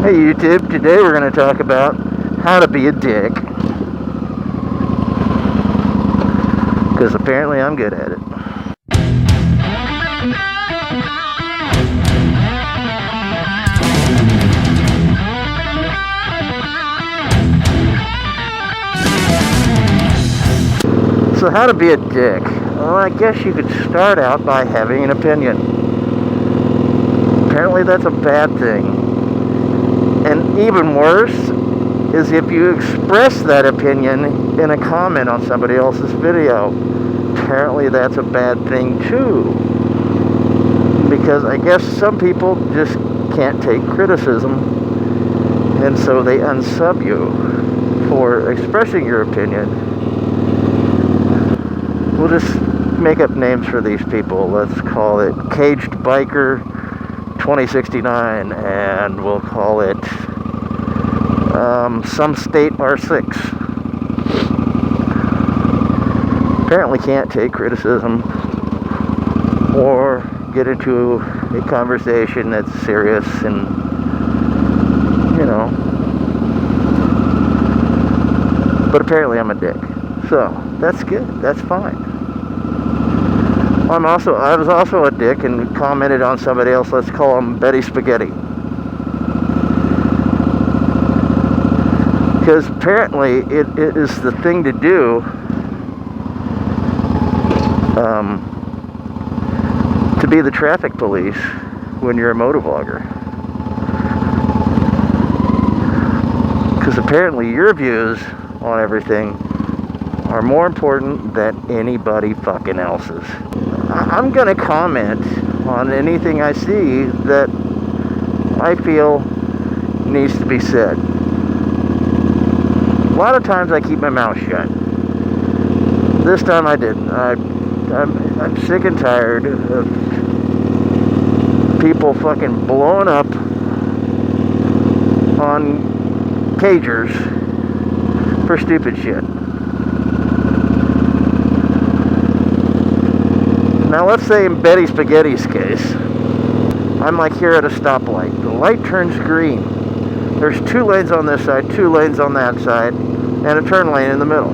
Hey YouTube, today we're going to talk about how to be a dick. Because apparently I'm good at it. So how to be a dick? Well, I guess you could start out by having an opinion. Apparently that's a bad thing. And even worse is if you express that opinion in a comment on somebody else's video. Apparently that's a bad thing too. Because I guess some people just can't take criticism, and so they unsub you for expressing your opinion. We'll just make up names for these people. Let's call it Caged Biker 2069, and we'll call it Some State R6. Apparently can't take criticism or get into a conversation that's serious, and but apparently I'm a dick. So that's good, that's fine. I was also a dick and commented on somebody else. Let's call him Betty Spaghetti. Because apparently it is the thing to do to be the traffic police when you're a motovlogger. Because apparently your views on everything are more important than anybody fucking else's. I'm gonna comment on anything I see that I feel needs to be said. A lot of times I keep my mouth shut. This time I didn't. I'm sick and tired of people fucking blowing up on pagers for stupid shit. Now let's say in Betty Spaghetti's case, I'm like here at a stoplight. The light turns green. There's 2 lanes on this side, 2 lanes on that side, and a turn lane in the middle.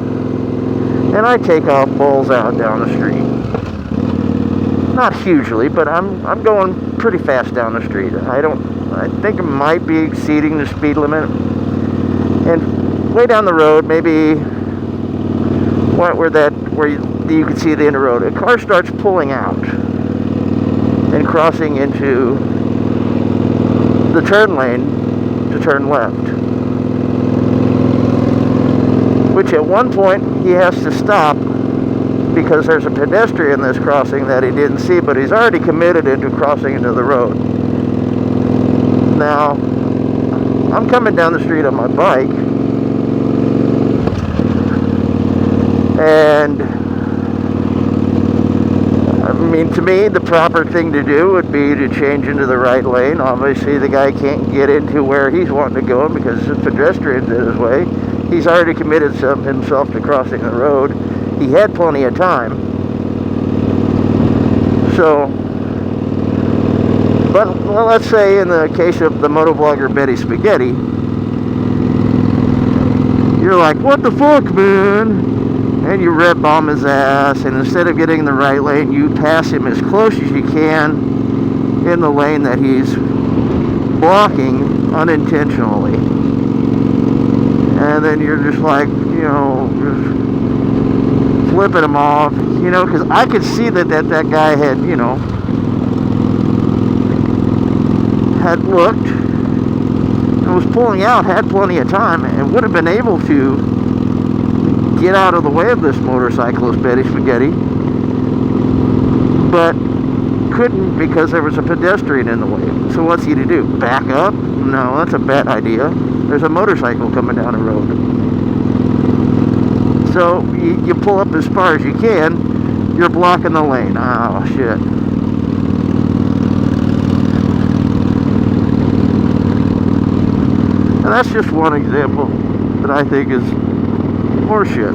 And I take off balls out down the street. Not hugely, but I'm going pretty fast down the street. I think it might be exceeding the speed limit. And way down the road, maybe where you can see the end of the road, a car starts pulling out and crossing into the turn lane to turn left. Which at one point he has to stop because there's a pedestrian that's crossing that he didn't see, but he's already committed into crossing into the road. Now, I'm coming down the street on my bike, and to me, the proper thing to do would be to change into the right lane. Obviously, the guy can't get into where he's wanting to go because the pedestrian's in his way. He's already committed himself to crossing the road. He had plenty of time. So, but well, let's say in the case of the motovlogger Betty Spaghetti, you're like, what the fuck, man? And you red bomb his ass, and instead of getting in the right lane, you pass him as close as you can in the lane that he's blocking unintentionally. And then you're just like, just flipping him off, because I could see that guy had, had looked and was pulling out, had plenty of time, and would have been able to get out of the way of this motorcyclist, Betty Spaghetti, but couldn't because there was a pedestrian in the way. So what's he to do? Back up? No, that's a bad idea. There's a motorcycle coming down the road. So you pull up as far as you can. You're blocking the lane. Oh, shit. And that's just one example that I think is horseshit.